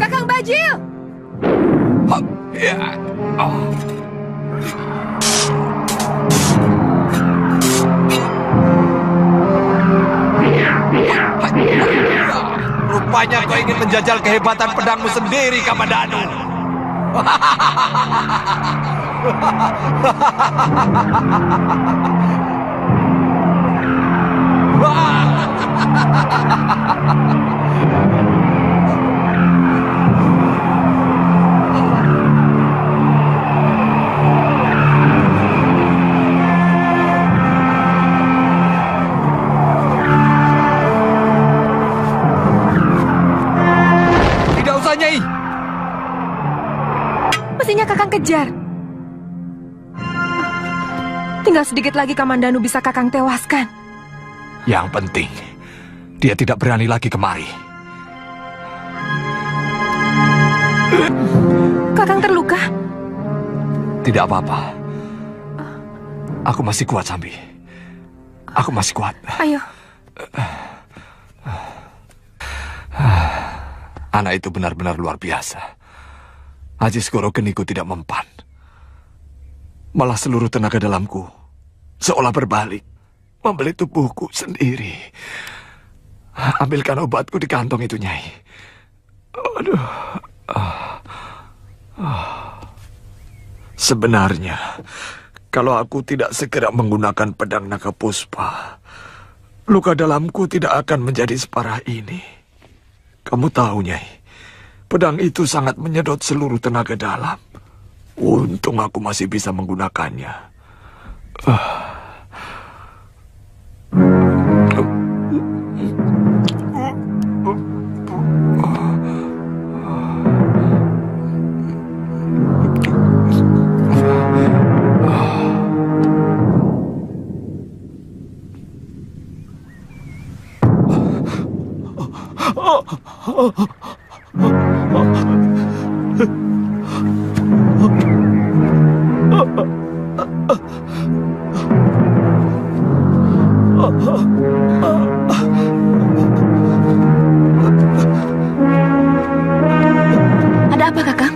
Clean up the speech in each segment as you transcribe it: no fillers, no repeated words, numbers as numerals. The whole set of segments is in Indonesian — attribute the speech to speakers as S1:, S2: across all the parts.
S1: Kakang Bajil!
S2: Rupanya kau ingin menjajal kehebatan pedangmu sendiri, Kamandanu. Tidak usah, Nyai.
S1: Mestinya Kakang kejar. Tinggal sedikit lagi Kamandanu bisa Kakang tewaskan.
S2: Yang penting, dia tidak berani lagi kemari.
S1: Kakang terluka?
S2: Tidak apa-apa. Aku masih kuat, Sambi. Aku masih kuat.
S1: Ayo.
S2: Anak itu benar-benar luar biasa. Aji Segoro Geniku tidak mempan. Malah seluruh tenaga dalamku seolah berbalik, membeli tubuhku sendiri. Ambilkan obatku di kantong itu, Nyai. Aduh. Sebenarnya, kalau aku tidak segera menggunakan pedang naga puspa, luka dalamku tidak akan menjadi separah ini. Kamu tahu, Nyai, pedang itu sangat menyedot seluruh tenaga dalam. Untung aku masih bisa menggunakannya.
S1: Ada apa, Kakang?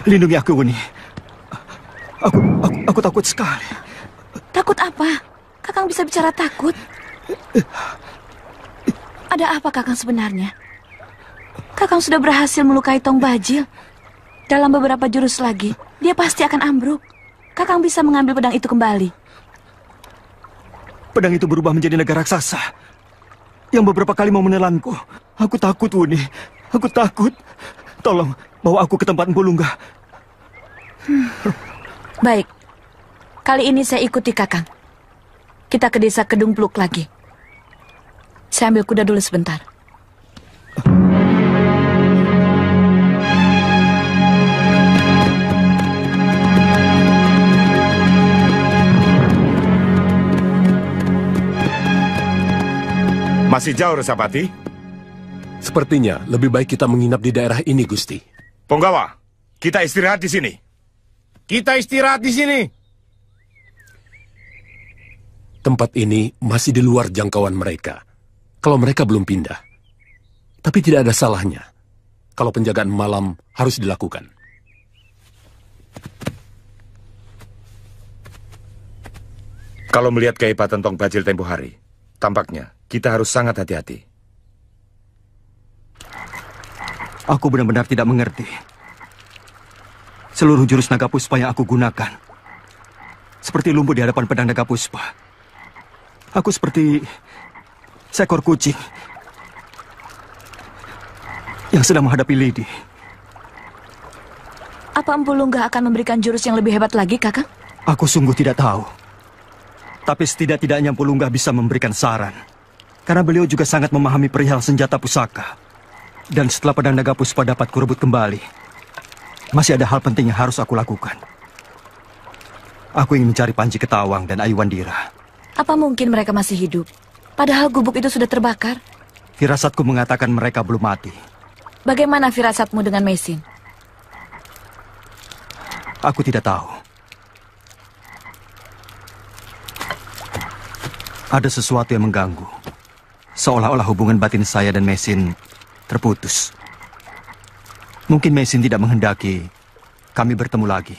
S3: Lindungi aku, Wuni. Aku takut sekali.
S1: Takut apa? Kakang bisa bicara takut? Ada apa, Kakang sebenarnya? Kakang sudah berhasil melukai Tong Bajil. Dalam beberapa jurus lagi, dia pasti akan ambruk. Kakang bisa mengambil pedang itu kembali.
S3: Pedang itu berubah menjadi naga raksasa yang beberapa kali mau menelanku. Aku takut, Wuni. Aku takut. Tolong bawa aku ke tempat Empu Lungga.
S1: Baik. Kali ini saya ikuti Kakang. Kita ke desa Kedung Pluk lagi. Saya ambil kuda dulu sebentar.
S4: Masih jauh, Resapati?
S5: Sepertinya lebih baik kita menginap di daerah ini, Gusti.
S4: Punggawa, kita istirahat di sini. Kita istirahat di sini.
S5: Tempat ini masih di luar jangkauan mereka. Kalau mereka belum pindah. Tapi tidak ada salahnya kalau penjagaan malam harus dilakukan.
S4: Kalau melihat kehebatan Tong Bajil tempo hari, tampaknya kita harus sangat
S3: Seluruh jurus naga puspa yang aku gunakan seperti lumpuh di hadapan pedang naga puspa. Aku seperti seekor kucing yang sedang menghadapi lidi.
S1: Apa Empu Lunggah akan memberikan jurus yang lebih hebat lagi, Kakang?
S3: Aku sungguh tidak tahu. Tapi setidak-tidaknya Empu Lunggah bisa memberikan saran. Karena beliau juga sangat memahami perihal senjata pusaka. Dan setelah pedang naga puspa dapat kurebut kembali, masih ada hal penting yang harus aku lakukan. Aku ingin mencari Panji Ketawang dan Ayu Wandira.
S1: Apa mungkin mereka masih hidup? Padahal gubuk itu sudah terbakar.
S3: Firasatku mengatakan mereka belum mati.
S1: Bagaimana firasatmu dengan Mesin?
S3: Aku tidak tahu. Ada sesuatu yang mengganggu. Seolah-olah hubungan batin saya dan Mesin terputus. Mungkin Mesin tidak menghendaki kami bertemu lagi.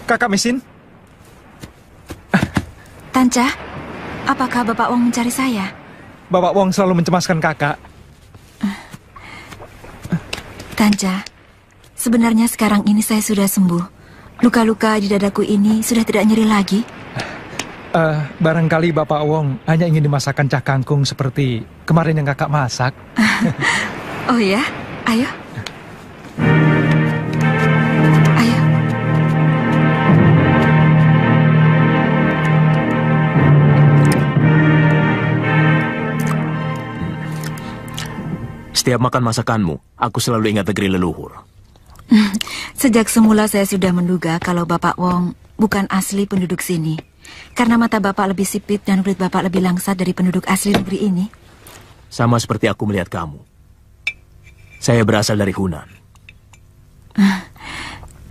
S6: Kakak Mesin?
S1: Tanca, apakah Bapak Wong mencari saya?
S6: Bapak Wong selalu mencemaskan kakak.
S1: Tanca, sebenarnya sekarang ini saya sudah sembuh. Luka-luka di dadaku ini sudah tidak nyeri lagi.
S6: Barangkali Bapak Wong hanya ingin dimasakkan cah kangkung seperti kemarin yang kakak masak.
S1: Oh ya? Ayo. Ayo.
S7: Setiap makan masakanmu, aku selalu ingat negeri leluhur.
S1: Sejak semula saya sudah menduga kalau Bapak Wong bukan asli penduduk sini. Karena mata Bapak lebih sipit dan kulit Bapak lebih langsat dari penduduk asli negeri ini.
S7: Sama seperti aku melihat kamu. Saya berasal dari Hunan.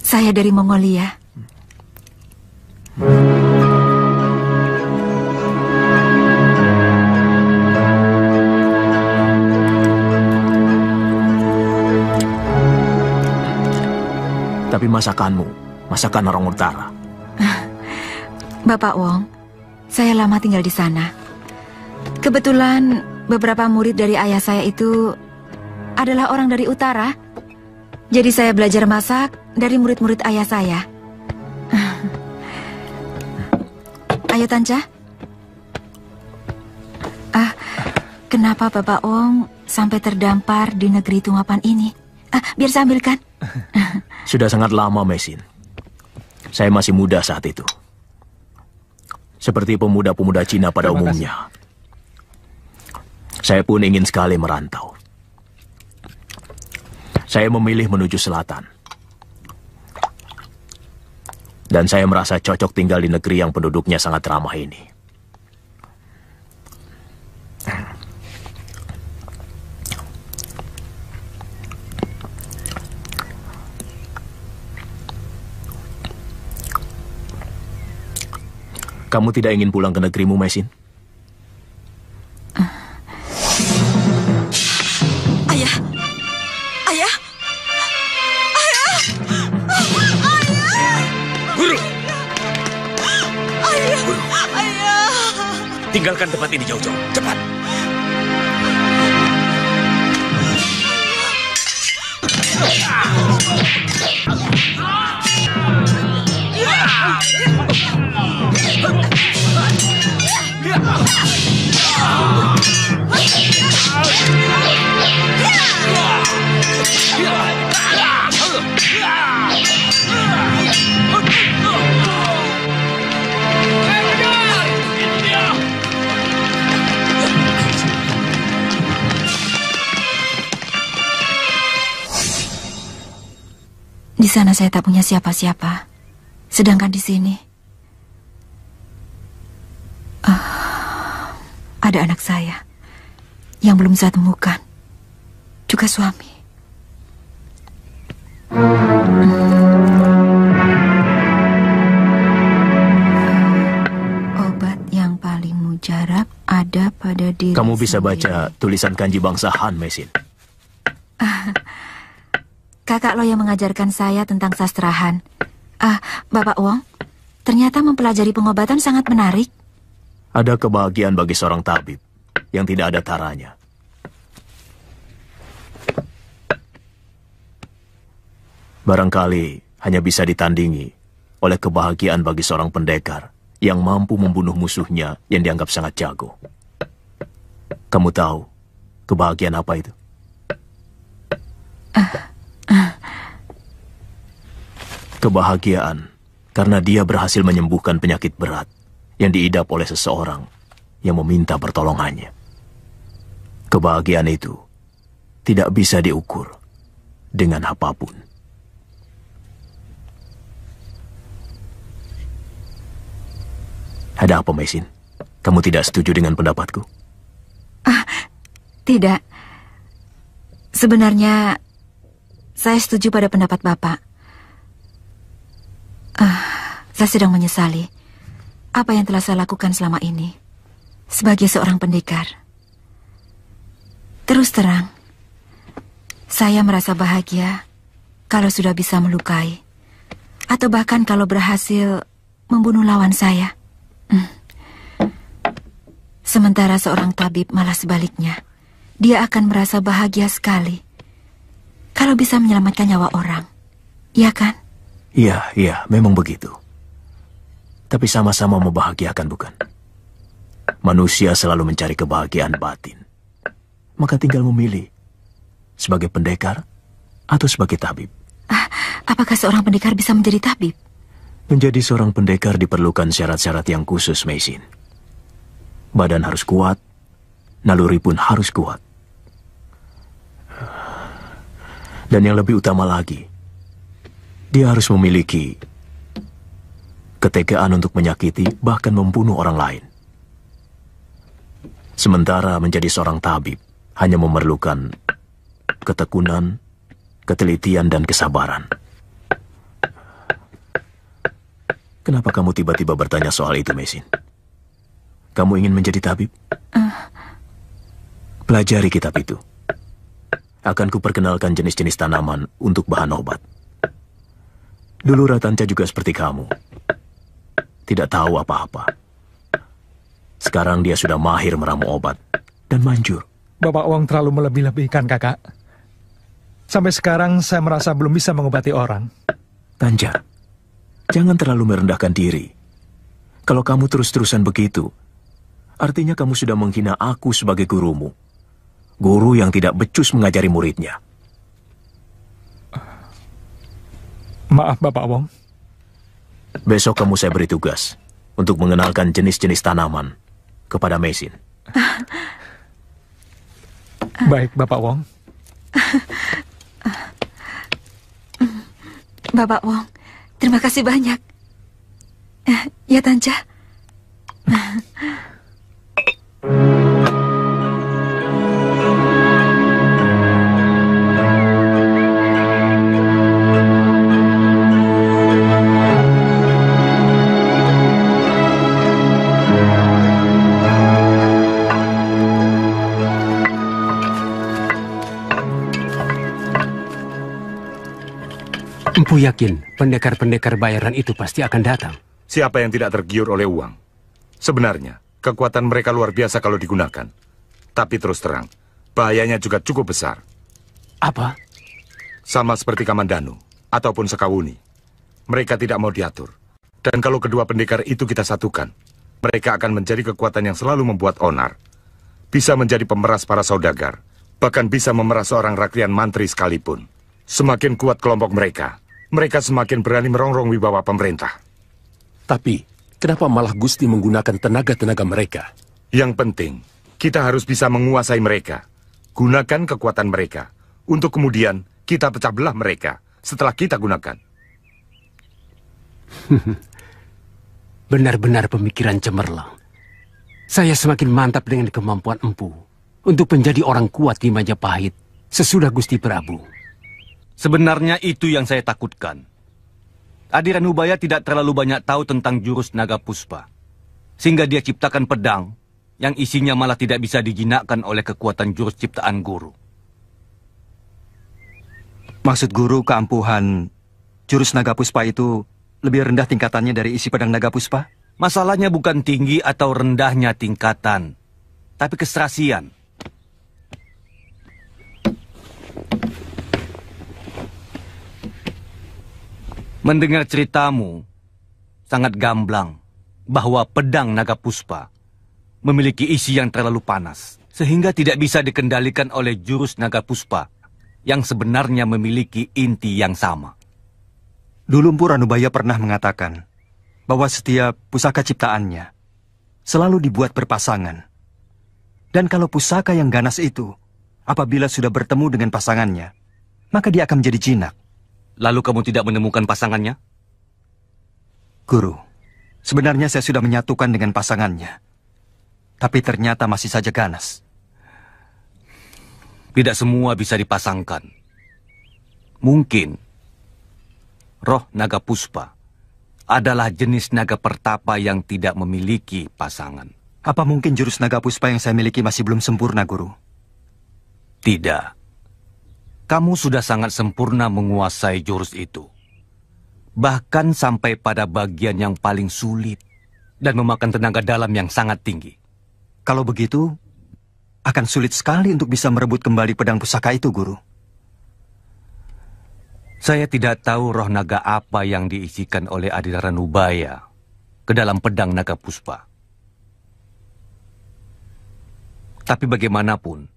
S1: Saya dari Mongolia.
S7: Tapi masakanmu, masakan orang utara.
S1: Bapak Wong, saya lama tinggal di sana. Kebetulan beberapa murid dari ayah saya itu adalah orang dari utara. Jadi saya belajar masak dari murid-murid ayah saya. Ayo Tanca. Kenapa Bapak Wong sampai terdampar di negeri Tumapan ini? Biar saya ambilkan.
S7: Sudah sangat lama, Mesin. Saya masih muda saat itu. Seperti pemuda-pemuda Cina pada umumnya. Saya pun ingin sekali merantau. Saya memilih menuju selatan. Dan saya merasa cocok tinggal di negeri yang penduduknya sangat ramah ini. Kamu tidak ingin pulang ke negerimu, Mesin?
S1: Ayah! Ayah! Ayah!
S4: Guru!
S1: Ayah! Ayah!
S4: Tinggalkan tempat ini jauh-jauh. Cepat!
S1: Di sana saya tak punya siapa-siapa. Sedangkan di sini ada anak saya yang belum saya temukan, juga suami. Obat yang paling mujarab ada pada diri.
S7: Kamu bisa
S1: sendiri.
S7: baca tulisan kanji bangsa Han, Mesin.
S1: Kakak lo yang mengajarkan saya tentang sastra Han. Bapak Wong, ternyata mempelajari pengobatan sangat menarik.
S7: Ada kebahagiaan bagi seorang tabib yang tidak ada taranya. Barangkali hanya bisa ditandingi oleh kebahagiaan bagi seorang pendekar yang mampu membunuh musuhnya yang dianggap sangat jago. Kamu tahu kebahagiaan apa itu? Kebahagiaan karena dia berhasil menyembuhkan penyakit berat yang diidap oleh seseorang yang meminta pertolongannya. Kebahagiaan itu tidak bisa diukur dengan apapun. Ada apa, Mesin? Kamu tidak setuju dengan pendapatku?
S1: Tidak. Sebenarnya saya setuju pada pendapat Bapak. Saya sedang menyesali apa yang telah saya lakukan selama ini sebagai seorang pendekar. Terus terang, saya merasa bahagia kalau sudah bisa melukai, atau bahkan kalau berhasil membunuh lawan saya. Sementara seorang tabib malah sebaliknya, dia akan merasa bahagia sekali kalau bisa menyelamatkan nyawa orang. Iya kan?
S7: Iya, memang begitu. Tapi sama-sama membahagiakan, bukan? Manusia selalu mencari kebahagiaan batin. Maka tinggal memilih sebagai pendekar atau sebagai tabib.
S1: Apakah seorang pendekar bisa menjadi tabib?
S7: Menjadi seorang pendekar diperlukan syarat-syarat yang khusus, Mesin. Badan harus kuat, naluri pun harus kuat. Dan yang lebih utama lagi, dia harus memiliki ketegaan untuk menyakiti, bahkan membunuh orang lain. Sementara menjadi seorang tabib hanya memerlukan ketekunan, ketelitian, dan kesabaran. Kenapa kamu tiba-tiba bertanya soal itu, Mesin? Kamu ingin menjadi tabib? Pelajari kitab itu. Akan kuperkenalkan jenis-jenis tanaman untuk bahan obat. Dulu Ratanca juga seperti kamu. Tidak tahu apa-apa. Sekarang dia sudah mahir meramu obat dan manjur.
S6: Bapak Wong terlalu melebih-lebihkan, Kakak. Sampai sekarang saya merasa belum bisa mengobati orang.
S7: Tanja, jangan terlalu merendahkan diri. Kalau kamu terus-terusan begitu, artinya kamu sudah menghina aku sebagai gurumu. Guru yang tidak becus mengajari muridnya.
S6: Maaf, Bapak Wong.
S7: Besok kamu saya beri tugas untuk mengenalkan jenis-jenis tanaman kepada Mesin.
S6: Baik, Bapak Wong.
S1: Bapak Wong, terima kasih banyak. Ya, Tanja.
S8: Empu yakin pendekar-pendekar bayaran itu pasti akan datang.
S4: Siapa yang tidak tergiur oleh uang? Sebenarnya, kekuatan mereka luar biasa kalau digunakan. Tapi terus terang, bahayanya juga cukup besar.
S8: Apa?
S4: Sama seperti Kamandanu ataupun Sekawuni. Mereka tidak mau diatur. Dan kalau kedua pendekar itu kita satukan, mereka akan menjadi kekuatan yang selalu membuat onar. Bisa menjadi pemeras para saudagar. Bahkan bisa memeras seorang rakyat mantri sekalipun. Semakin kuat kelompok mereka, mereka semakin berani merongrong wibawa pemerintah.
S5: Tapi, kenapa malah Gusti menggunakan tenaga-tenaga mereka?
S4: Yang penting, kita harus bisa menguasai mereka. Gunakan kekuatan mereka. Untuk kemudian, kita pecah belah mereka setelah kita gunakan.
S8: Benar-benar pemikiran cemerlang. Saya semakin mantap dengan kemampuan empu untuk menjadi orang kuat di Majapahit sesudah Gusti Prabu.
S9: Sebenarnya itu yang saya takutkan. Adi Ranubaya tidak terlalu banyak tahu tentang jurus naga puspa. Sehingga dia ciptakan pedang yang isinya malah tidak bisa dijinakkan oleh kekuatan jurus ciptaan guru.
S3: Maksud guru keampuhan jurus naga puspa itu lebih rendah tingkatannya dari isi pedang naga puspa?
S9: Masalahnya bukan tinggi atau rendahnya tingkatan, tapi keserasian. Mendengar ceritamu, sangat gamblang bahwa pedang naga puspa memiliki isi yang terlalu panas, sehingga tidak bisa dikendalikan oleh jurus naga puspa yang sebenarnya memiliki inti yang sama.
S3: Dulu Empu Ranubaya pernah mengatakan bahwa setiap pusaka ciptaannya selalu dibuat berpasangan. Dan kalau pusaka yang ganas itu, apabila sudah bertemu dengan pasangannya, maka dia akan menjadi jinak.
S9: Lalu kamu tidak menemukan pasangannya?
S3: Guru, sebenarnya saya sudah menyatukan dengan pasangannya. Tapi ternyata masih saja ganas.
S9: Tidak semua bisa dipasangkan. Mungkin roh naga puspa adalah jenis naga pertapa yang tidak memiliki pasangan.
S3: Apa mungkin jurus naga puspa yang saya miliki masih belum sempurna, Guru?
S9: Tidak. Kamu sudah sangat sempurna menguasai jurus itu. Bahkan sampai pada bagian yang paling sulit dan memakan tenaga dalam yang sangat tinggi.
S3: Kalau begitu, akan sulit sekali untuk bisa merebut kembali pedang pusaka itu, Guru.
S9: Saya tidak tahu roh naga apa yang diisikan oleh Adi Ranubaya ke dalam pedang naga puspa. Tapi bagaimanapun,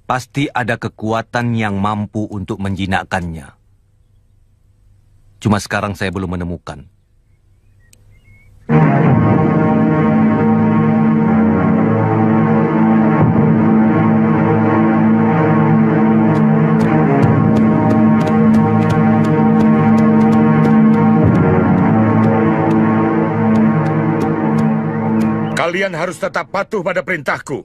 S9: pasti ada kekuatan yang mampu untuk menjinakkannya. Cuma sekarang saya belum menemukan.
S4: Kalian harus tetap patuh pada perintahku.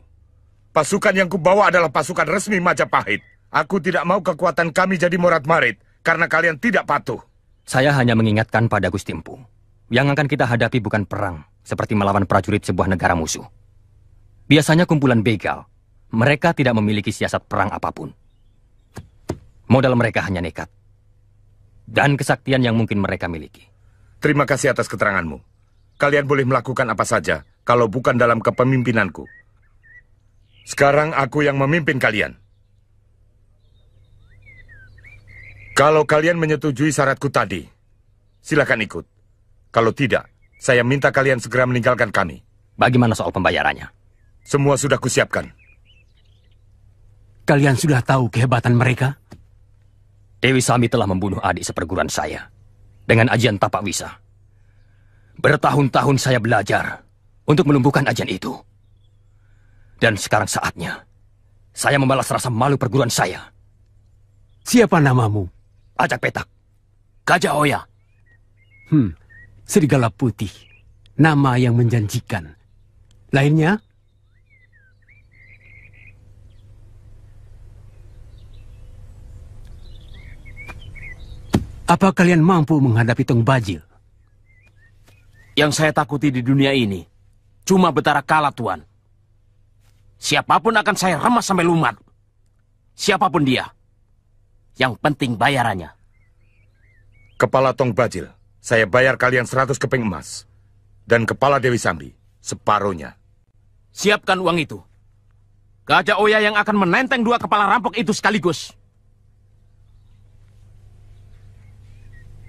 S4: Pasukan yang kubawa adalah pasukan resmi Majapahit. Aku tidak mau kekuatan kami jadi morat-marit karena kalian tidak patuh.
S10: Saya hanya mengingatkan pada Gusti Empu. Yang akan kita hadapi bukan perang, seperti melawan prajurit sebuah negara musuh. Biasanya kumpulan begal. Mereka tidak memiliki siasat perang apapun. Modal mereka hanya nekat. Dan kesaktian yang mungkin mereka miliki.
S4: Terima kasih atas keteranganmu. Kalian boleh melakukan apa saja kalau bukan dalam kepemimpinanku. Sekarang aku yang memimpin kalian. Kalau kalian menyetujui syaratku tadi, silakan ikut. Kalau tidak, saya minta kalian segera meninggalkan kami.
S10: Bagaimana soal pembayarannya?
S4: Semua sudah kusiapkan.
S8: Kalian sudah tahu kehebatan mereka?
S10: Dewi Sami telah membunuh adik seperguruan saya dengan ajian tapak wisa. Bertahun-tahun saya belajar untuk melumpuhkan ajian itu. Dan sekarang saatnya saya membalas rasa malu perguruan saya.
S8: Siapa namamu?
S10: Ajak Petak. Gajah Oya.
S8: Serigala Putih. Nama yang menjanjikan. Lainnya? Apa kalian mampu menghadapi Tong Bajil?
S11: Yang saya takuti di dunia ini cuma Betara Kala, Tuan. Siapapun akan saya remas sampai lumat. Siapapun dia. Yang penting bayarannya.
S4: Kepala Tong Bajil, saya bayar kalian 100 keping emas. Dan kepala Dewi Sambi, separuhnya.
S11: Siapkan uang itu. Gajah Oya yang akan menenteng 2 kepala rampok itu sekaligus.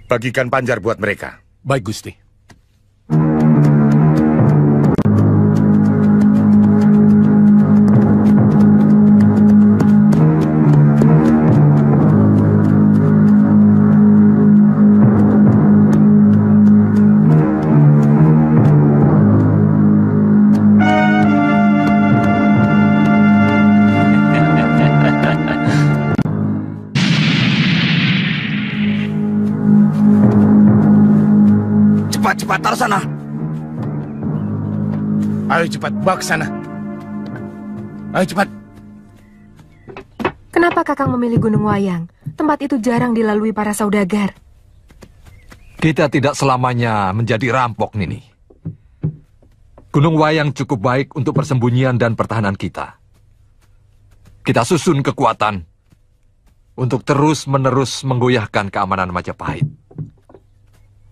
S4: Bagikan panjar buat mereka.
S5: Baik, Gusti.
S9: Cepat, taruh sana. Ayo cepat, bawa ke sana. Ayo cepat.
S12: Kenapa Kakang memilih Gunung Wayang? Tempat itu jarang dilalui para saudagar.
S2: Kita tidak selamanya menjadi rampok, Nini. Gunung Wayang cukup baik untuk persembunyian dan pertahanan kita. Kita susun kekuatan untuk terus-menerus menggoyahkan keamanan Majapahit.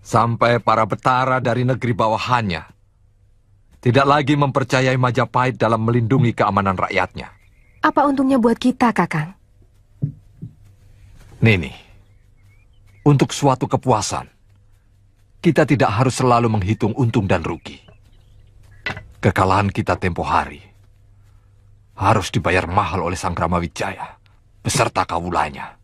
S2: Sampai para betara dari negeri bawahannya tidak lagi mempercayai Majapahit dalam melindungi keamanan rakyatnya.
S12: Apa untungnya buat kita, Kakang?
S2: Nini, untuk suatu kepuasan, kita tidak harus selalu menghitung untung dan rugi. Kekalahan kita tempo hari harus dibayar mahal oleh Sang Ramawijaya beserta kawulanya.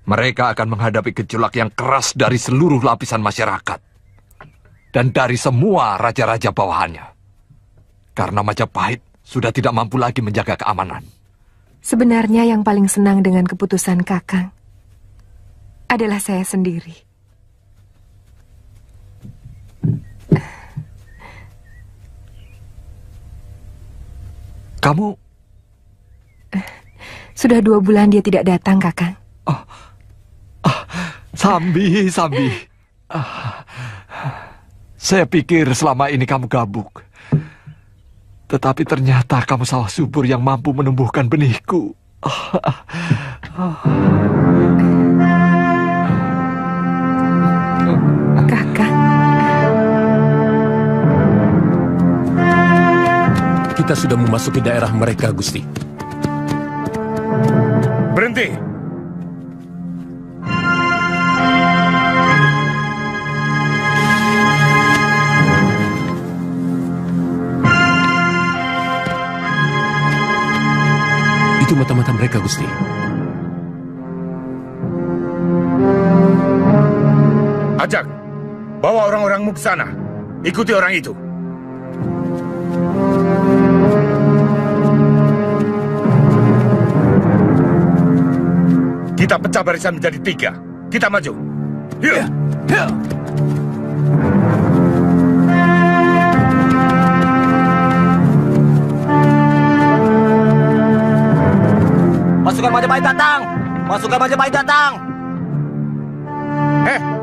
S2: Mereka akan menghadapi gejolak yang keras dari seluruh lapisan masyarakat dan dari semua raja-raja bawahannya. Karena Majapahit sudah tidak mampu lagi menjaga keamanan.
S12: Sebenarnya yang paling senang dengan keputusan Kakang adalah saya sendiri.
S2: Kamu?
S12: Sudah 2 bulan dia tidak datang, Kakang.
S2: Sambi. Saya pikir selama ini kamu gabuk. Tetapi ternyata kamu sawah subur yang mampu menumbuhkan benihku.
S12: Kakang.
S5: Kita sudah memasuki daerah mereka, Gusti.
S4: Berhenti!
S5: Itu mata-mata mereka, Gusti.
S4: Ajak, bawa orang-orangmu ke sana. Ikuti orang itu. Kita pecah barisan menjadi 3. Kita maju. Yuk!
S9: Pasukan Majapahit datang! Pasukan Majapahit datang!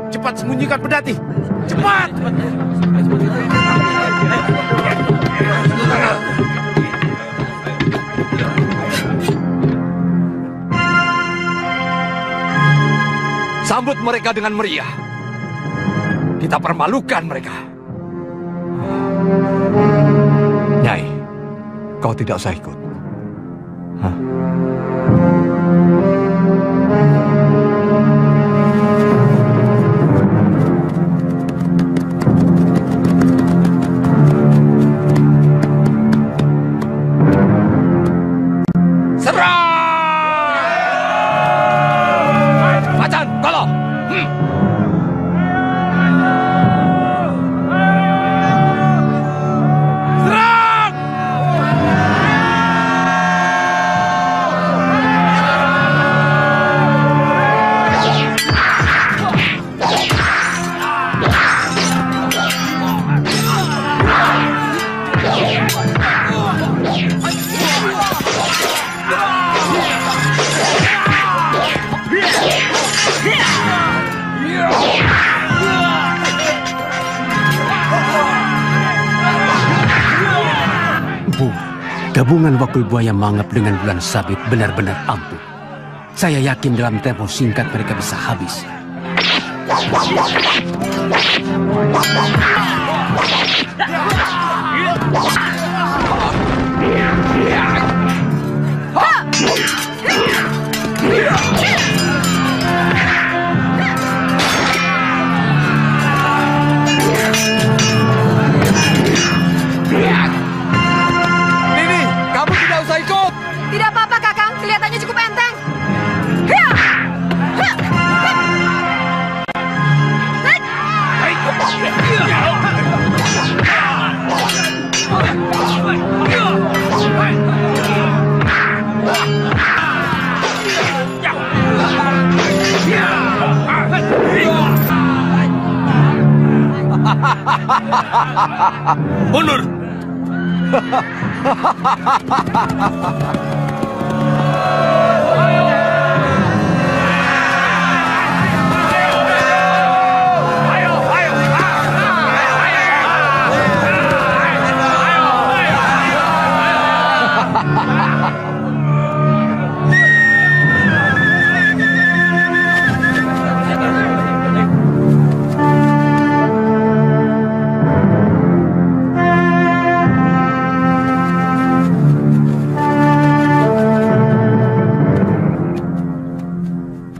S11: Cepat sembunyikan pedati! Cepat!
S2: Sambut mereka dengan meriah. Kita permalukan mereka. Nyai, kau tidak usah ikut. Hah?
S8: Gabungan Wakul Buaya Mangap dengan Bulan Sabit benar-benar ampuh. Saya yakin dalam tempo singkat mereka bisa habis.
S2: Nini, kamu tidak usah ikut.
S1: Tidak apa-apa, Kakang. Kelihatannya cukup enteng.
S11: Mundur!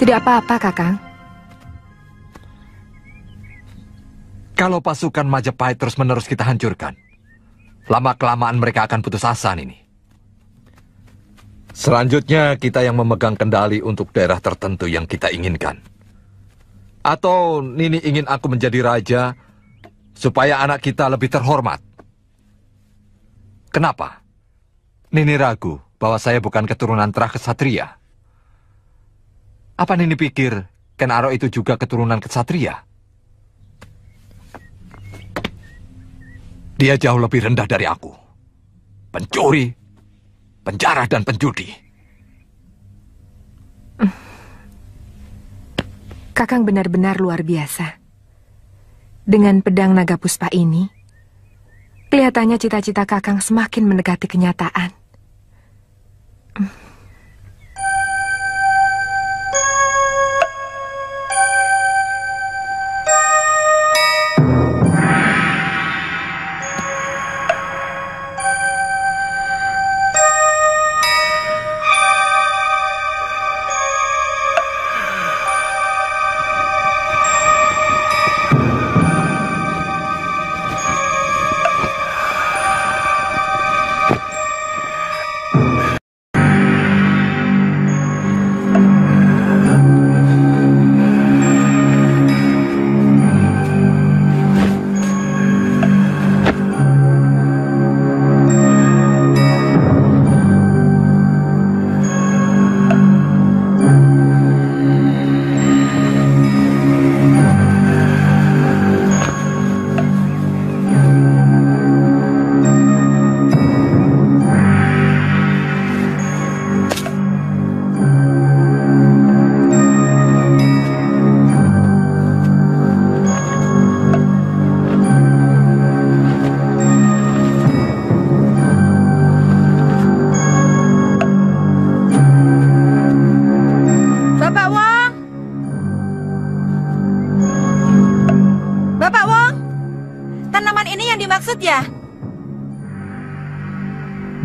S12: Tidak apa-apa, Kakang.
S2: Kalau pasukan Majapahit terus-menerus kita hancurkan, lama-kelamaan mereka akan putus asa, Nini. Selanjutnya kita yang memegang kendali untuk daerah tertentu yang kita inginkan. Atau Nini ingin aku menjadi raja supaya anak kita lebih terhormat. Kenapa? Nini ragu bahwa saya bukan keturunan terah kesatria. Apa Nini pikir Ken Arok itu juga keturunan kesatria? Dia jauh lebih rendah dari aku. Pencuri, penjara, dan penjudi.
S12: Kakang benar-benar luar biasa. Dengan pedang naga puspa ini, kelihatannya cita-cita Kakang semakin mendekati kenyataan.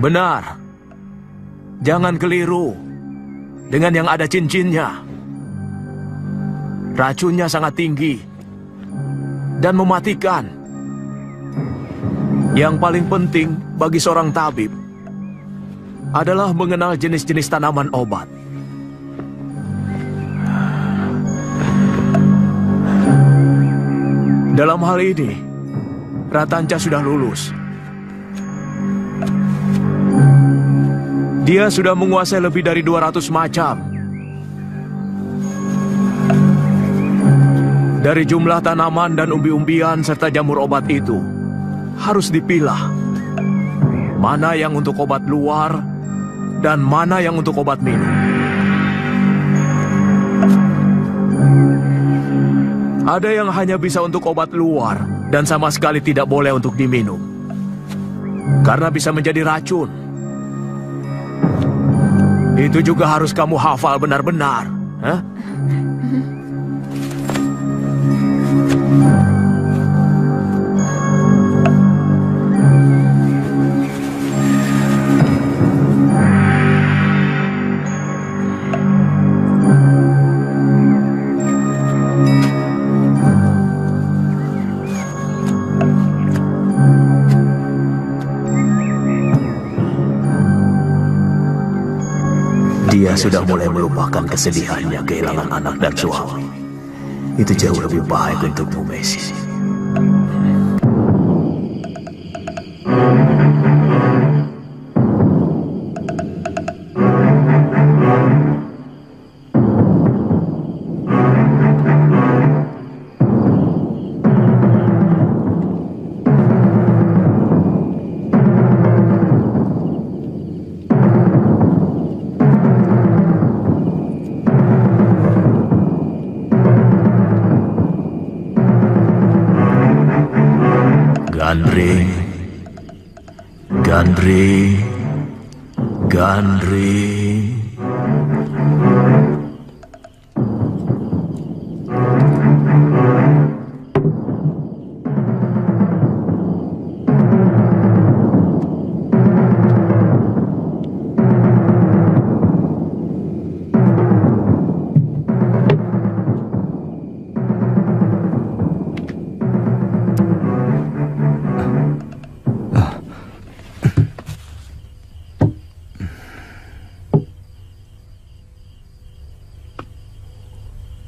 S11: Benar. Jangan keliru dengan yang ada cincinnya. Racunnya sangat tinggi dan mematikan. Yang paling penting bagi seorang tabib adalah mengenal jenis-jenis tanaman obat. Dalam hal ini, Ratanca sudah lulus. Dia sudah menguasai lebih dari 200 macam. Dari jumlah tanaman dan umbi-umbian serta jamur obat itu, harus dipilah mana yang untuk obat luar dan mana yang untuk obat minum. Ada yang hanya bisa untuk obat luar dan sama sekali tidak boleh untuk diminum, karena bisa menjadi racun. Itu juga harus kamu hafal benar-benar.
S7: Dia sudah mulai melupakan kesedihannya kehilangan anak dan suami. Itu jauh lebih baik untukmu, Messi. Gandri.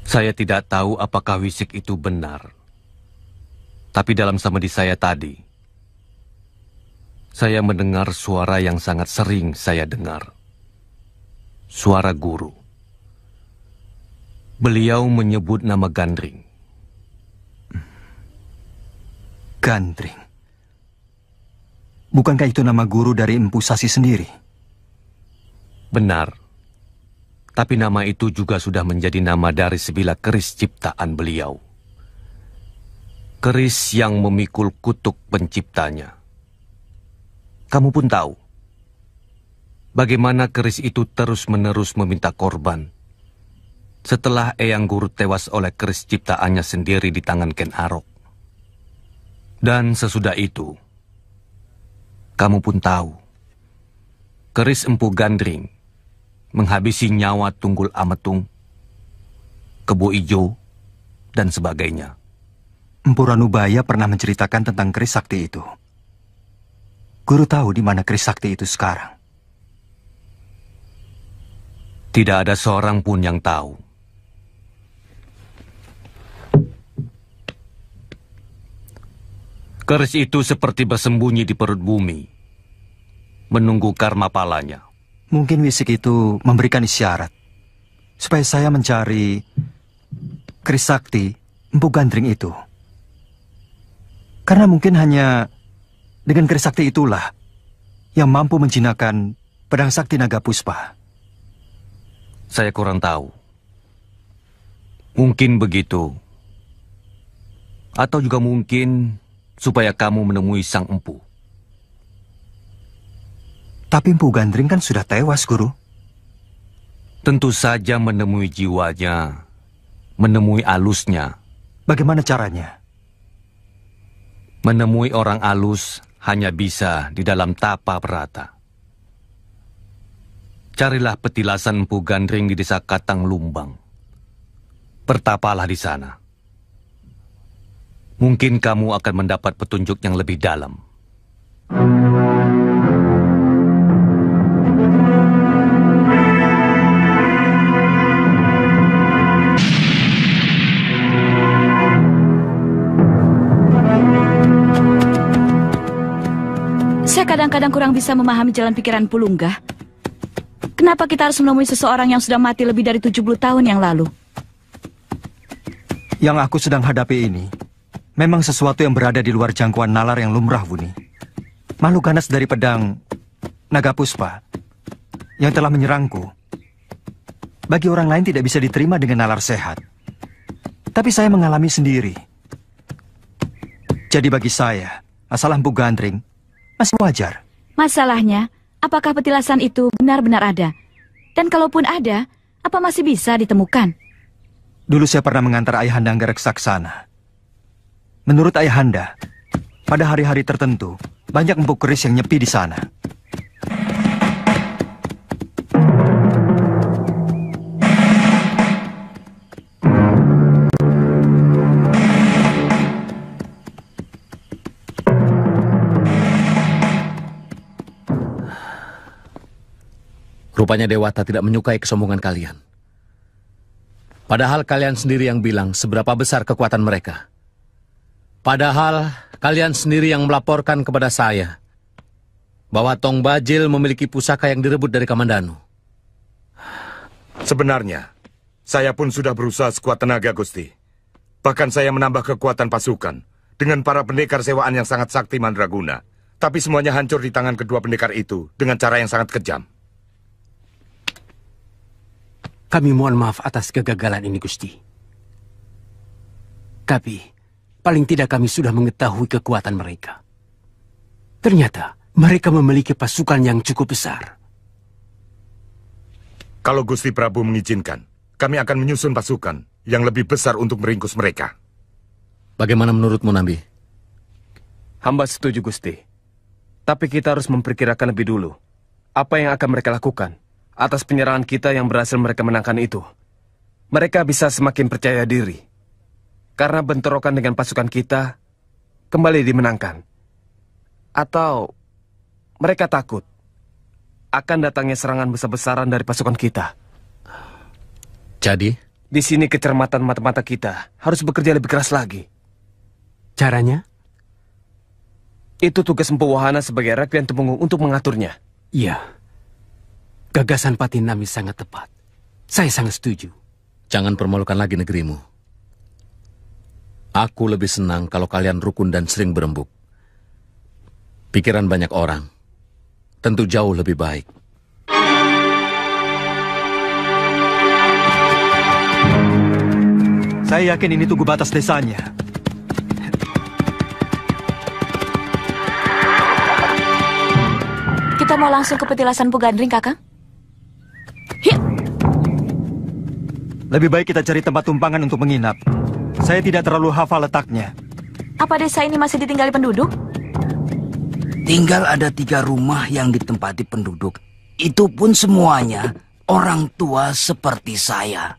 S9: Saya tidak tahu apakah wisik itu benar. Tapi dalam samedi saya tadi, saya mendengar suara yang sangat sering saya dengar. Suara guru. Beliau menyebut nama Gandring.
S3: Gandring? Bukankah itu nama guru dari Empu Sasi sendiri?
S9: Benar. Tapi nama itu juga sudah menjadi nama dari sebilah keris ciptaan beliau. Keris yang memikul kutuk penciptanya. Kamu pun tahu bagaimana keris itu terus-menerus meminta korban setelah Eyang Guru tewas oleh keris ciptaannya sendiri di tangan Ken Arok. Dan sesudah itu, kamu pun tahu keris Empu Gandring menghabisi nyawa Tunggul Ametung, Kebo Ijo, dan sebagainya.
S3: Empu Ranubaya pernah menceritakan tentang keris sakti itu. Guru tahu di mana keris sakti itu sekarang?
S9: Tidak ada seorang pun yang tahu. Keris itu seperti bersembunyi di perut bumi, menunggu karma palanya.
S3: Mungkin wisik itu memberikan isyarat supaya saya mencari keris sakti Empu Gandring itu. Karena mungkin hanya dengan keris sakti itulah yang mampu menjinakkan pedang sakti Naga Puspa.
S9: Saya kurang tahu. Mungkin begitu. Atau juga mungkin supaya kamu menemui sang empu.
S3: Tapi Empu Gandring kan sudah tewas, Guru.
S9: Tentu saja menemui jiwanya, menemui alusnya.
S3: Bagaimana caranya?
S9: Menemui orang alus hanya bisa di dalam tapa perata. Carilah petilasan Empu Gandring di desa Katang Lumbang. Bertapalah di sana. Mungkin kamu akan mendapat petunjuk yang lebih dalam.
S13: Saya kadang-kadang kurang bisa memahami jalan pikiran Pulungga. Kenapa kita harus menemui seseorang yang sudah mati lebih dari 70 tahun yang lalu?
S3: Yang aku sedang hadapi ini memang sesuatu yang berada di luar jangkauan nalar yang lumrah, Wuni. Makhluk ganas dari pedang Naga Puspa yang telah menyerangku. Bagi orang lain tidak bisa diterima dengan nalar sehat. Tapi saya mengalami sendiri. Jadi bagi saya, asal Empu Gandring masih wajar.
S13: Masalahnya, apakah petilasan itu benar-benar ada? Dan kalaupun ada, apa masih bisa ditemukan?
S3: Dulu saya pernah mengantar Ayahanda Anggareksa ke sana. Menurut Ayahanda, pada hari-hari tertentu, banyak empu keris yang nyepi di sana.
S5: Rupanya Dewata tidak menyukai kesombongan kalian. Padahal kalian sendiri yang bilang seberapa besar kekuatan mereka. Padahal kalian sendiri yang melaporkan kepada saya bahwa Tong Bajil memiliki pusaka yang direbut dari Kamandanu.
S4: Sebenarnya, saya pun sudah berusaha sekuat tenaga, Gusti. Bahkan saya menambah kekuatan pasukan dengan para pendekar sewaan yang sangat sakti mandraguna. Tapi semuanya hancur di tangan kedua pendekar itu dengan cara yang sangat kejam.
S8: Kami mohon maaf atas kegagalan ini, Gusti. Tapi, paling tidak kami sudah mengetahui kekuatan mereka. Ternyata, mereka memiliki pasukan yang cukup besar.
S4: Kalau Gusti Prabu mengizinkan, kami akan menyusun pasukan yang lebih besar untuk meringkus mereka.
S5: Bagaimana menurutmu, Nambi?
S14: Hamba setuju, Gusti. Tapi kita harus memperkirakan lebih dulu apa yang akan mereka lakukan atas penyerangan kita yang berhasil mereka menangkan itu. Mereka bisa semakin percaya diri karena bentrokan dengan pasukan kita kembali dimenangkan. Atau mereka takut akan datangnya serangan besar-besaran dari pasukan kita.
S5: Jadi?
S14: Di sini kecermatan mata-mata kita harus bekerja lebih keras lagi.
S8: Caranya?
S14: Itu tugas Empu Wahana sebagai Reklian Temunggung untuk mengaturnya.
S8: Iya. Gagasan Patinami sangat tepat. Saya sangat setuju.
S5: Jangan permalukan lagi negerimu. Aku lebih senang kalau kalian rukun dan sering berembuk. Pikiran banyak orang tentu jauh lebih baik.
S3: Saya yakin ini tugu batas desanya.
S13: Kita mau langsung ke petilasan Pugandring, Kakang?
S3: Lebih baik kita cari tempat tumpangan untuk menginap. Saya tidak terlalu hafal letaknya.
S13: Apa desa ini masih ditinggali penduduk?
S15: Tinggal ada 3 rumah yang ditempati penduduk. Itu pun semuanya orang tua seperti saya.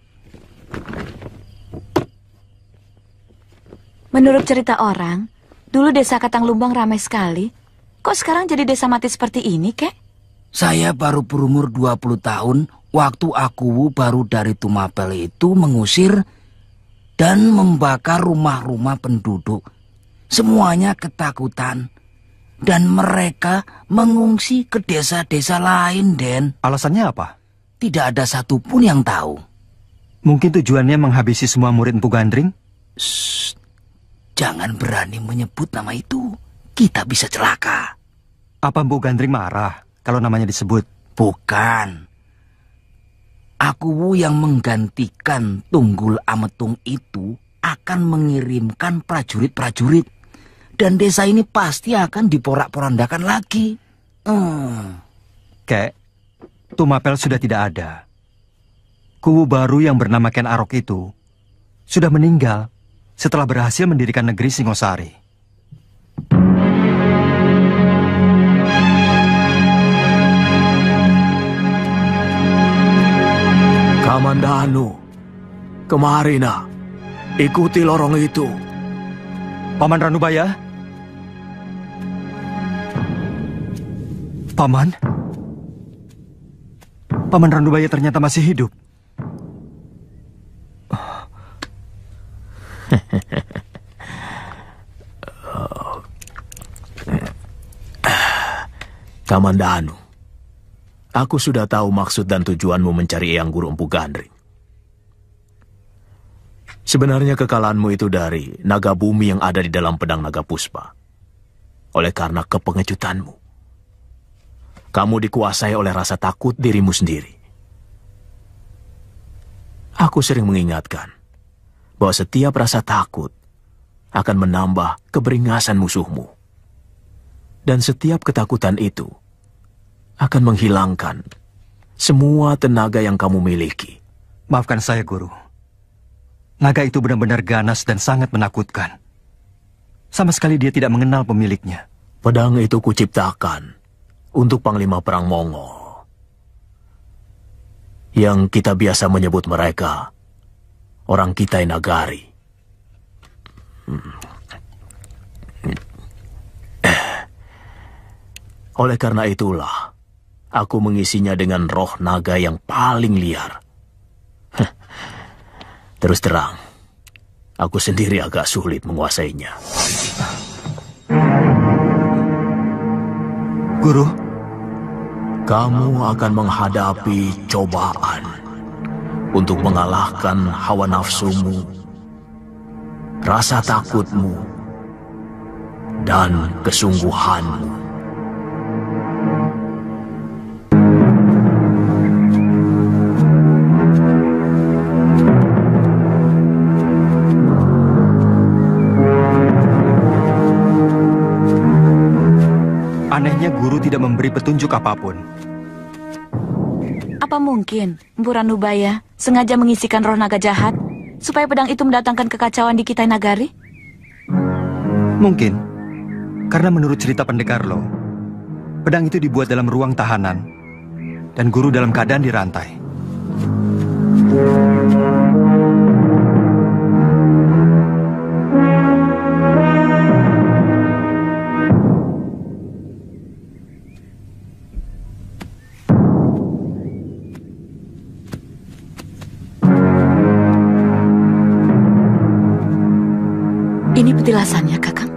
S13: Menurut cerita orang, dulu desa Katanglumbang ramai sekali. Kok sekarang jadi desa mati seperti ini, Kek?
S15: Saya baru berumur 20 tahun waktu Akuwu baru dari Tumapel itu mengusir dan membakar rumah-rumah penduduk. Semuanya ketakutan. Dan mereka mengungsi ke desa-desa lain, Den.
S3: Alasannya apa?
S15: Tidak ada satupun yang tahu.
S3: Mungkin tujuannya menghabisi semua murid Empu Gandring?
S15: Shh, jangan berani menyebut nama itu. Kita bisa celaka.
S3: Apa Empu Gandring marah kalau namanya disebut?
S15: Bukan. Akuwu yang menggantikan Tunggul Ametung itu akan mengirimkan prajurit-prajurit. Dan desa ini pasti akan diporak-porandakan lagi.
S3: Kek, Tumapel sudah tidak ada. Kuwu baru yang bernama Ken Arok itu sudah meninggal setelah berhasil mendirikan negeri Singosari.
S11: Kamandanu, kemari nak, ikuti lorong itu.
S3: Paman Ranubaya? Paman? Paman Ranubaya ternyata masih hidup.
S7: Kamandanu, aku sudah tahu maksud dan tujuanmu mencari Eyang Guru Empu Gandring. Sebenarnya kekalahanmu itu dari naga bumi yang ada di dalam pedang naga puspa. Oleh karena kepengecutanmu, kamu dikuasai oleh rasa takut dirimu sendiri. Aku sering mengingatkan bahwa setiap rasa takut akan menambah keberingasan musuhmu. Dan setiap ketakutan itu akan menghilangkan semua tenaga yang kamu miliki.
S3: Maafkan saya, Guru. Naga itu benar-benar ganas dan sangat menakutkan. Sama sekali dia tidak mengenal pemiliknya.
S7: Pedang itu kuciptakan untuk Panglima Perang Mongol. Yang kita biasa menyebut mereka orang Kitai Nagari. Oleh karena itulah, aku mengisinya dengan roh naga yang paling liar. Terus terang, aku sendiri agak sulit menguasainya.
S3: Guru,
S7: kamu akan menghadapi cobaan untuk mengalahkan hawa nafsumu, rasa takutmu, dan kesungguhanmu.
S3: Anehnya guru tidak memberi petunjuk apapun.
S13: Apa mungkin Empu Ranubaya sengaja mengisikan roh naga jahat supaya pedang itu mendatangkan kekacauan di Kitai Nagari?
S3: Mungkin. Karena menurut cerita pendekar Lo, pedang itu dibuat dalam ruang tahanan dan guru dalam keadaan dirantai.
S13: Ini petilasannya, Kakang.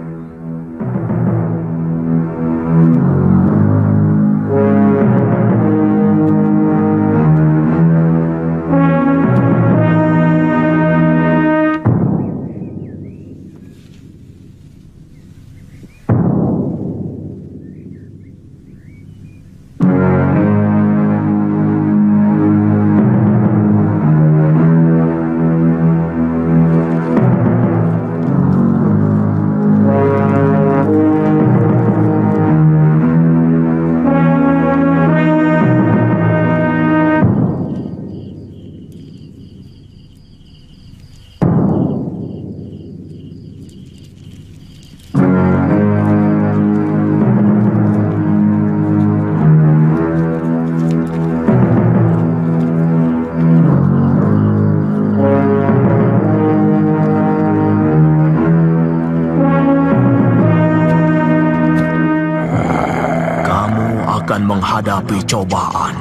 S7: Menghadapi cobaan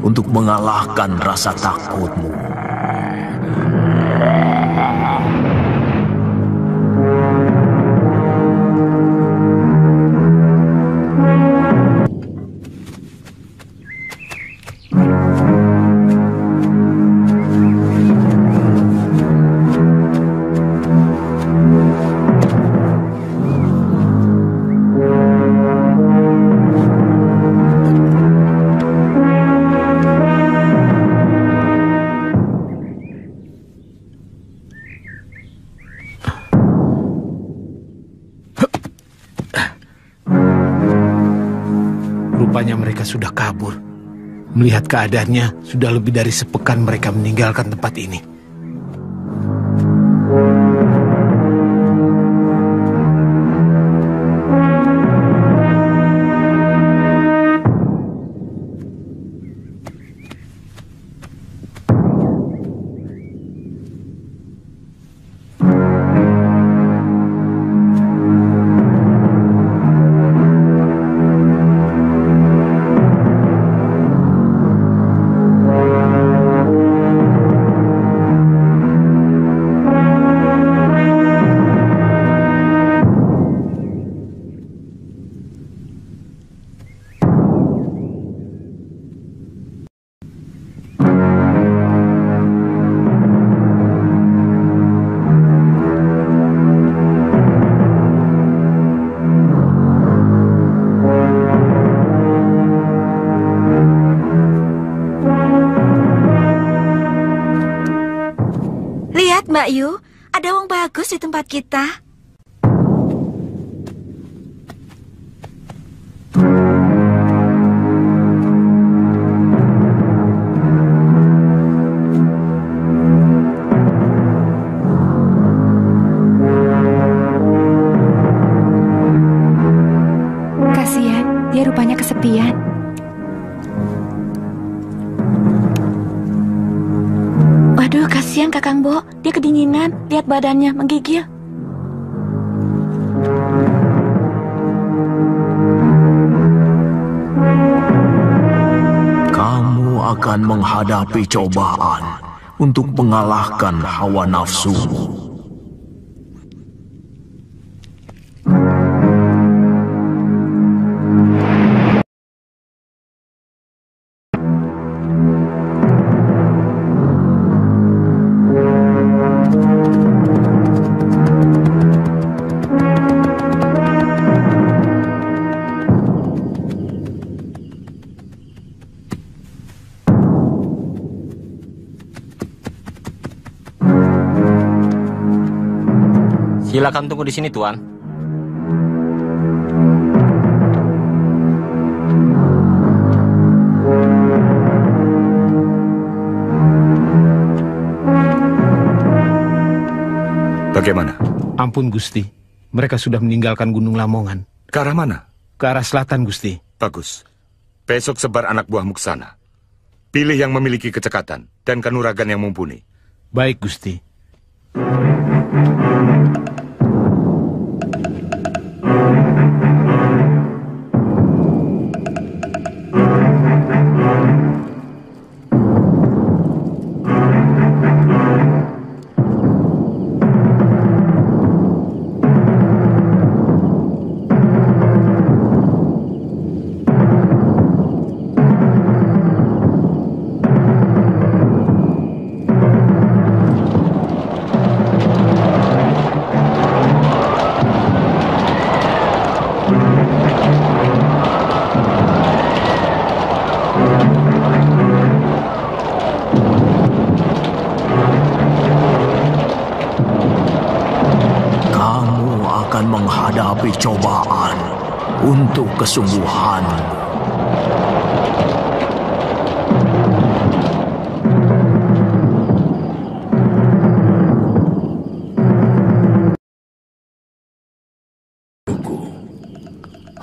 S7: untuk mengalahkan rasa takutmu.
S16: Rupanya mereka sudah kabur. Melihat keadaannya, sudah lebih dari sepekan mereka meninggalkan tempat ini.
S1: Mbak Yu, ada uang bagus di tempat kita.
S13: Aduh, kasihan Kakang Bo. Dia kedinginan. Lihat badannya menggigil.
S7: Kamu akan menghadapi cobaan untuk mengalahkan hawa nafsu.
S17: Silakan tunggu di sini, Tuan.
S4: Bagaimana?
S16: Ampun, Gusti. Mereka sudah meninggalkan Gunung Lamongan.
S4: Ke arah mana?
S16: Ke arah selatan, Gusti.
S4: Bagus. Besok sebar anak buahmu ke sana. Pilih yang memiliki kecekatan dan kanuragan yang mumpuni.
S16: Baik, Gusti.
S7: menghadapi cobaan untuk kesungguhan.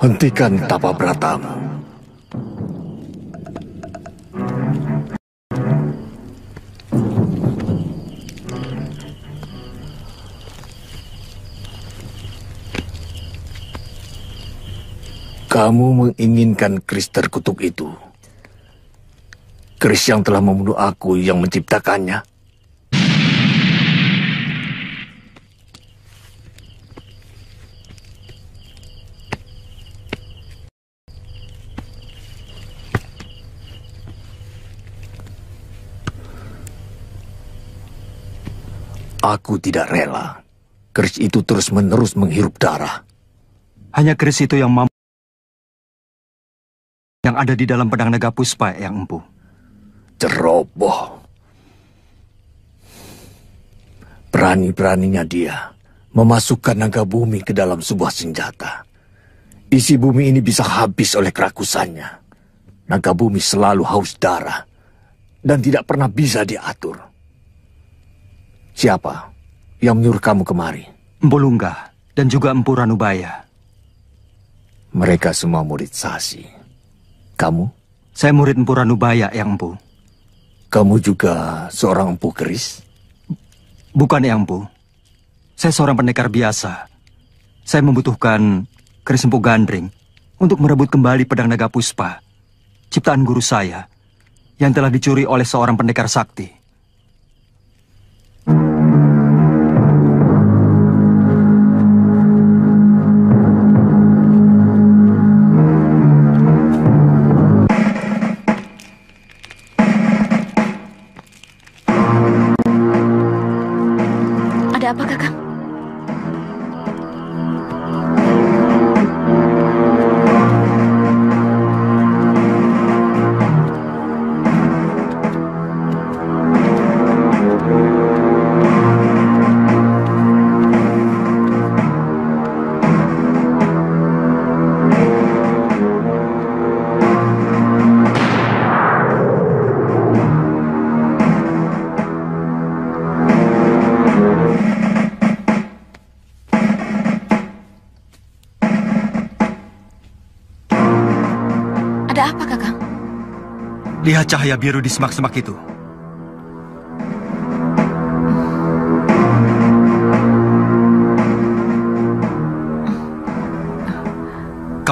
S18: Hentikan tapa bratamu. Kamu menginginkan keris terkutuk itu. Keris yang telah membunuh aku yang menciptakannya. Aku tidak rela keris itu terus-menerus menghirup darah.
S3: Hanya keris itu yang mampu yang ada di dalam pedang naga puspa yang empu.
S18: Ceroboh. Berani-beraninya dia memasukkan naga bumi ke dalam sebuah senjata. Isi bumi ini bisa habis oleh kerakusannya. Naga bumi selalu haus darah dan tidak pernah bisa diatur. Siapa yang menyuruh kamu kemari?
S3: Empu Lunggah dan juga Empu Ranubaya.
S18: Mereka semua murid Sasi. Kamu?
S3: Saya murid Empu Ranubaya yang empu.
S18: Kamu juga seorang empu keris?
S3: Bukan yang empu. Saya seorang pendekar biasa. Saya membutuhkan keris empu gandring untuk merebut kembali pedang naga puspa, ciptaan guru saya, yang telah dicuri oleh seorang pendekar sakti.
S1: Ada apa, Kakang? Ada apa, Kakang?
S3: Lihat cahaya biru di semak-semak itu.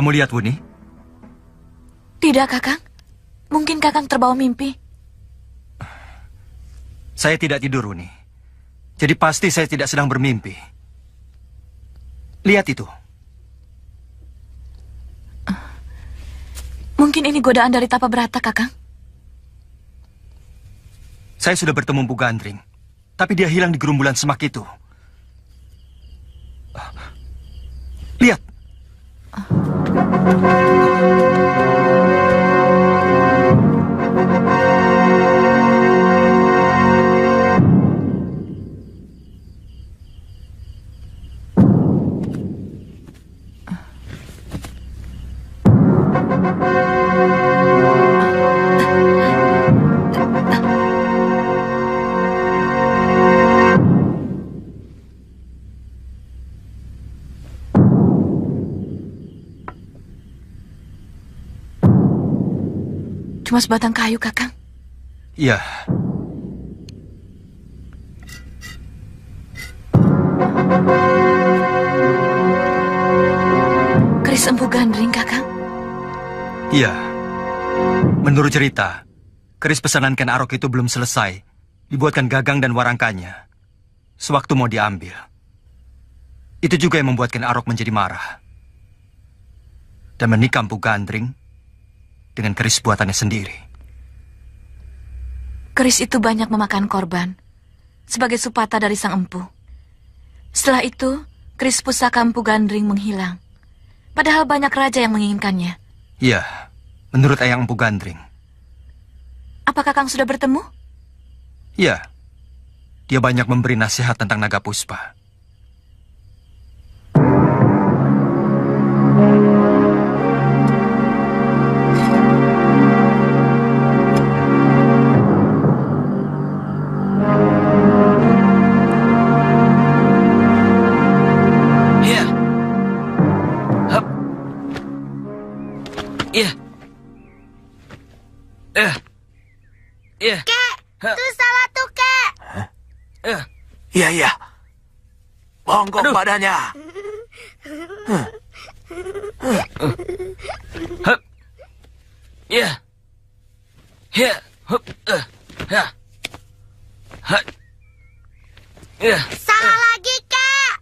S3: Kamu lihat, Wuni?
S17: Tidak, Kakang. Mungkin Kakang terbawa mimpi.
S3: Saya tidak tidur, Wuni. Jadi pasti saya tidak sedang bermimpi. Lihat itu.
S17: Mungkin ini godaan dari Tapa Brata, Kakang.
S3: Saya sudah bertemu Empu Gandring, tapi dia hilang di gerumbulan semak itu. Lihat.
S17: Cuma sebatang kayu, Kakang.
S3: Iya.
S17: Keris Empu Gandring, Kakang.
S3: Iya. Menurut cerita, keris pesanan Ken Arok itu belum selesai. Dibuatkan gagang dan warangkanya. Sewaktu mau diambil. Itu juga yang membuat Ken Arok menjadi marah. Dan menikah Empu Gandring dengan keris buatannya sendiri.
S17: Keris itu banyak memakan korban sebagai supata dari sang empu. Setelah itu, keris pusaka Empu Gandring menghilang. Padahal banyak raja yang menginginkannya.
S3: Iya, menurut Eyang Empu Gandring.
S17: Apakah Kakang sudah bertemu?
S3: Iya, dia banyak memberi nasihat tentang naga puspa.
S19: Kek, itu salah tuh, Kek.
S18: Iya. Bongkok badannya.
S19: Salah lagi, Kek.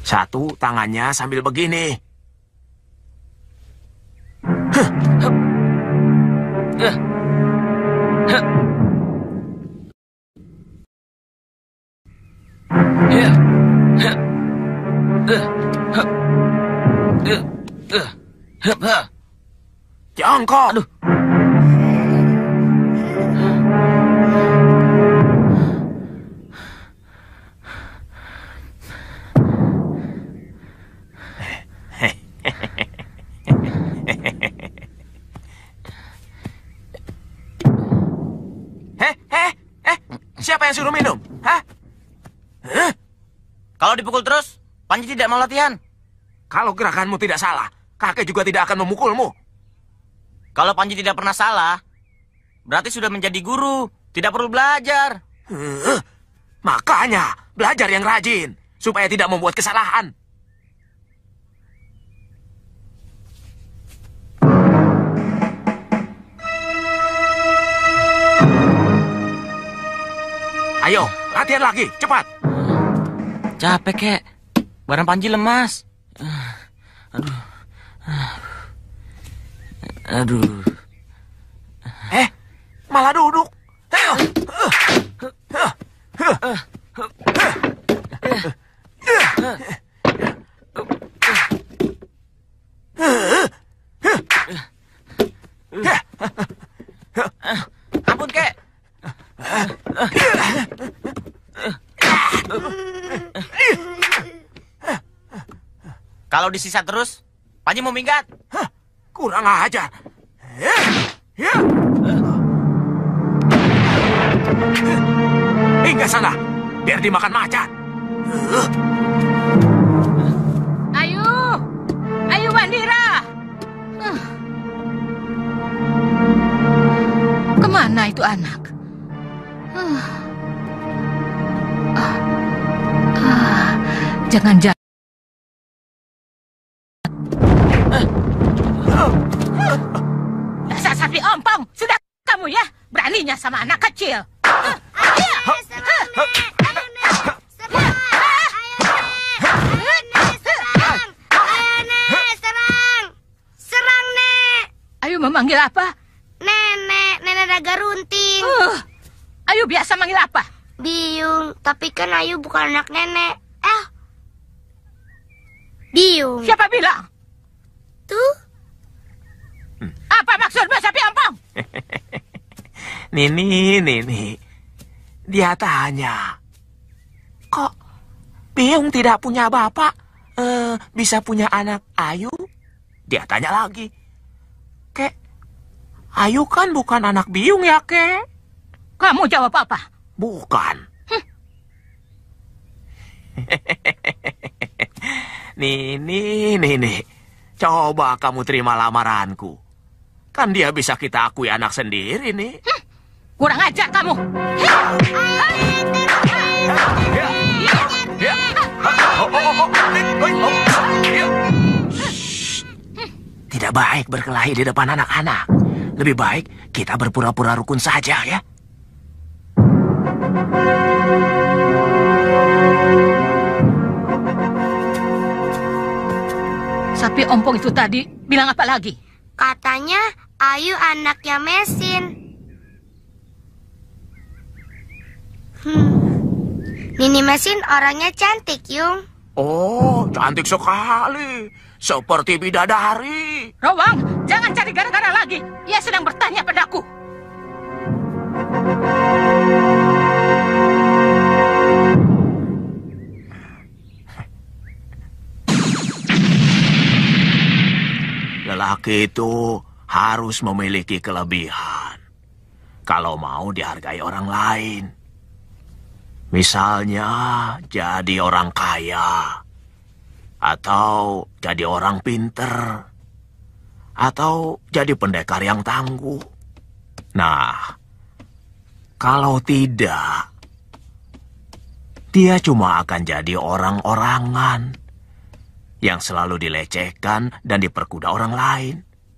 S18: Satu tangannya sambil begini. Jongkok. Aduh. Siapa yang suruh minum? Hah?
S20: Kalau dipukul terus, Panji tidak mau latihan.
S18: Kalau gerakanmu tidak salah, kakek juga tidak akan memukulmu.
S20: Kalau Panji tidak pernah salah, berarti sudah menjadi guru, tidak perlu belajar.
S18: Makanya, belajar yang rajin, supaya tidak membuat kesalahan. Ayo, latihan lagi, cepat.
S20: Capek, Kek. Badan Panji lemas. Aduh.
S18: Malah duduk.
S20: Ampun, Kek. Kalau disisa terus, Panji mau minggat.
S18: Kurang ajar. Hingga sana, biar dimakan macan.
S21: Ayo Bandira. Kemana itu anak? Jangan-jangan dasar sapi ompong, sudah kamu ya beraninya sama anak kecil.
S19: Serang, Nek.
S21: Ayu memanggil apa?
S19: Nenek naga runting.
S21: Ayu biasa manggil apa?
S19: Biyung, tapi kan Ayu bukan anak nenek. Biyung.
S21: Siapa bilang?
S19: Tuh.
S21: Apa maksudmu sapi ompong?
S11: Nini. Dia tanya, kok Biyung tidak punya bapak, bisa punya anak Ayu? Dia tanya lagi, Kek, Ayu kan bukan anak Biyung ya, Kek?
S21: Kamu jawab apa?
S11: Bukan. Nini, coba kamu terima lamaranku. Kan dia bisa kita akui anak sendiri nih.
S21: Kurang ajar kamu.
S11: Tidak baik berkelahi di depan anak-anak. Lebih baik kita berpura-pura rukun saja ya.
S21: Sapi ompong itu tadi bilang apa lagi?
S19: Katanya Ayu anaknya Mesin. Nini Mesin orangnya cantik, Yung.
S11: Oh, cantik sekali. Seperti bidadari.
S21: Rowang, jangan cari gara-gara lagi. Ia sedang bertanya padaku.
S11: Lelaki itu harus memiliki kelebihan kalau mau dihargai orang lain. Misalnya jadi orang kaya, atau jadi orang pinter, atau jadi pendekar yang tangguh. Nah, kalau tidak, dia cuma akan jadi orang-orangan yang selalu dilecehkan dan diperkuda orang lain.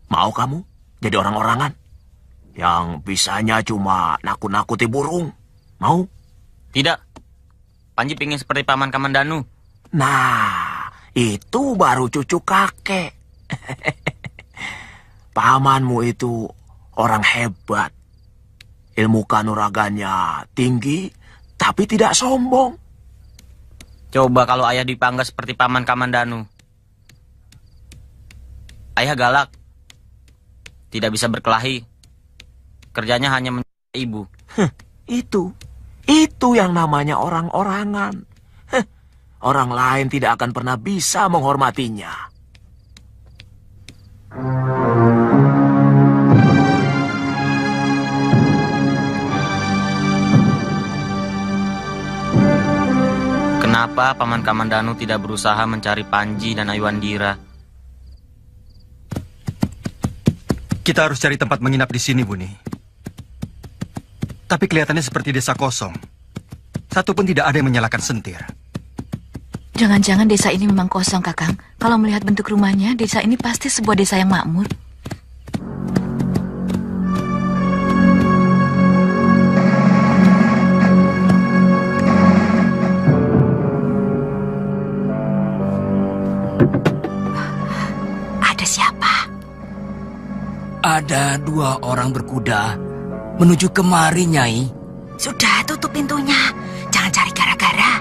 S11: Mau kamu jadi orang-orangan? Yang bisanya cuma nakut-nakuti burung. Mau?
S20: Tidak. Panji pingin seperti Paman Kamandanu.
S11: Nah, itu baru cucu kakek. Pamanmu itu orang hebat. Ilmu kanuraganya tinggi, tapi tidak sombong.
S20: Coba kalau ayah dipangga seperti Paman Kamandanu. Ayah galak. Tidak bisa berkelahi. Kerjanya hanya menjaga ibu.
S11: Itu yang namanya orang-orangan. Orang lain tidak akan pernah bisa menghormatinya.
S20: Kenapa Paman Kamandanu tidak berusaha mencari Panji dan Ayuandira?
S3: Kita harus cari tempat menginap di sini, Buni. Tapi kelihatannya seperti desa kosong. Satu pun tidak ada yang menyalakan sentir.
S17: Jangan-jangan desa ini memang kosong, Kakang. Kalau melihat bentuk rumahnya, desa ini pasti sebuah desa yang makmur.
S15: Ada siapa? Ada 2 orang berkuda menuju kemari, Nyai.
S1: Sudah, tutup pintunya. Jangan cari gara-gara.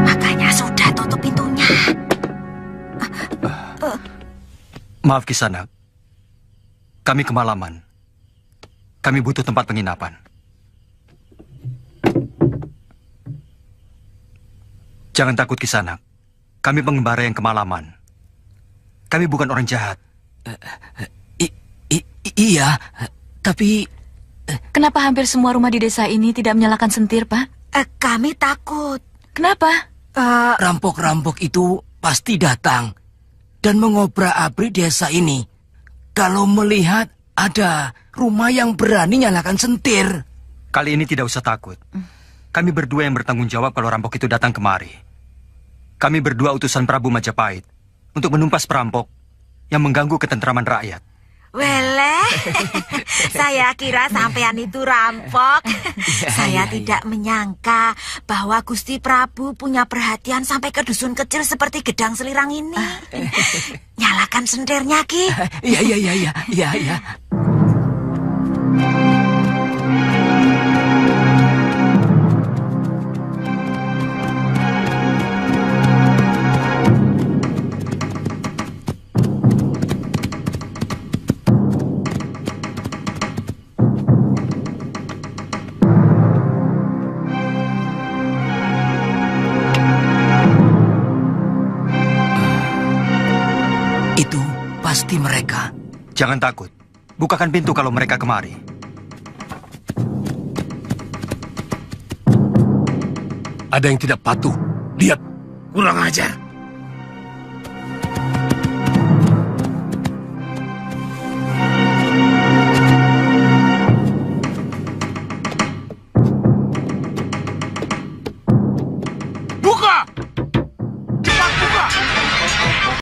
S1: Makanya sudah, tutup pintunya.
S3: Maaf, Kisanak. Kami kemalaman. Kami butuh tempat penginapan. Jangan takut, Kisanak. Kami pengembara yang kemalaman. Kami bukan orang jahat.
S15: Iya, tapi...
S17: Kenapa hampir semua rumah di desa ini tidak menyalakan sentir, Pak?
S1: Kami takut.
S17: Kenapa?
S15: Rampok-rampok itu pasti datang dan mengobrak-abrik desa ini. Kalau melihat ada rumah yang berani nyalakan sentir.
S3: Kali ini tidak usah takut. Kami berdua yang bertanggung jawab kalau rampok itu datang kemari. Kami berdua utusan Prabu Majapahit untuk menumpas perampok yang mengganggu ketentraman rakyat.
S6: Weleh, saya kira sampean itu rampok. Saya tidak menyangka bahwa Gusti Prabu punya perhatian sampai ke dusun kecil seperti Gedang Selirang ini. Nyalakan sendirnya, Ki.
S15: Iya. Itu pasti mereka.
S3: Jangan takut. Bukakan pintu kalau mereka kemari.
S16: Ada yang tidak patuh. Lihat, kurang ajar.